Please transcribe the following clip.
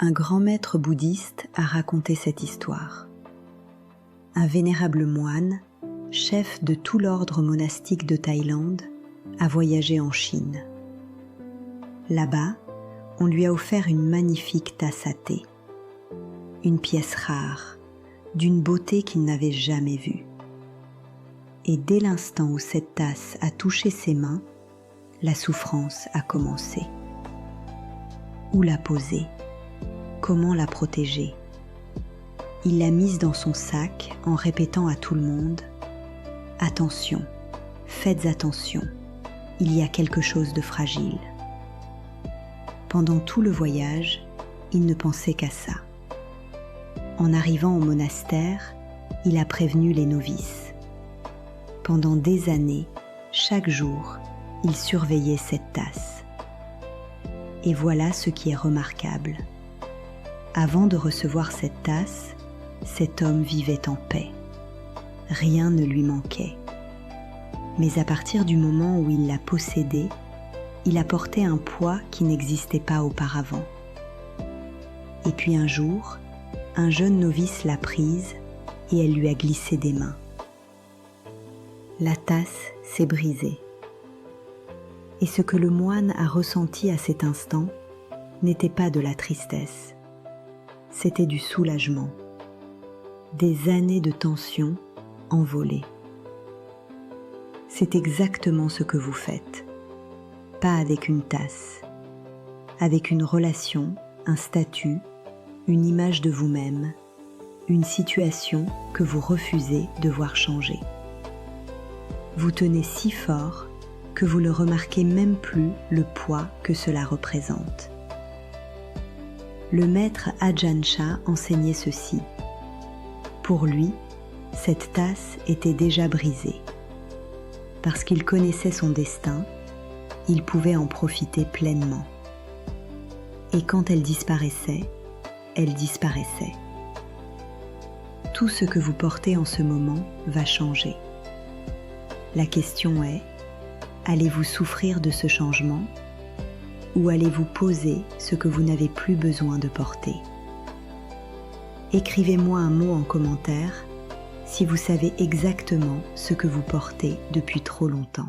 un grand maître bouddhiste a raconté cette histoire. Un vénérable moine, chef de tout l'ordre monastique de Thaïlande, a voyagé en Chine. Là-bas, on lui a offert une magnifique tasse à thé, une pièce rare, d'une beauté qu'il n'avait jamais vue. Et dès l'instant où cette tasse a touché ses mains, la souffrance a commencé. Où la poser? Comment la protéger? Il l'a mise dans son sac en répétant à tout le monde « Attention, faites attention, il y a quelque chose de fragile. » Pendant tout le voyage, il ne pensait qu'à ça. En arrivant au monastère, il a prévenu les novices. Pendant des années, chaque jour, il surveillait cette tasse. Et voilà ce qui est remarquable. Avant de recevoir cette tasse, cet homme vivait en paix. Rien ne lui manquait. Mais à partir du moment où il l'a possédée, il a porté un poids qui n'existait pas auparavant. Et puis un jour, un jeune novice l'a prise et elle lui a glissé des mains. La tasse s'est brisée. Et ce que le moine a ressenti à cet instant n'était pas de la tristesse, c'était du soulagement, des années de tension envolées. C'est exactement ce que vous faites, pas avec une tasse, avec une relation, un statut, une image de vous-même, une situation que vous refusez de voir changer. Vous tenez si fort que vous ne remarquez même plus le poids que cela représente. Le maître Ajahn Chah enseignait ceci. Pour lui, cette tasse était déjà brisée. Parce qu'il connaissait son destin, il pouvait en profiter pleinement. Et quand elle disparaissait, elle disparaissait. Tout ce que vous portez en ce moment va changer. La question est, allez-vous souffrir de ce changement ou allez-vous poser ce que vous n'avez plus besoin de porter? Écrivez-moi un mot en commentaire si vous savez exactement ce que vous portez depuis trop longtemps.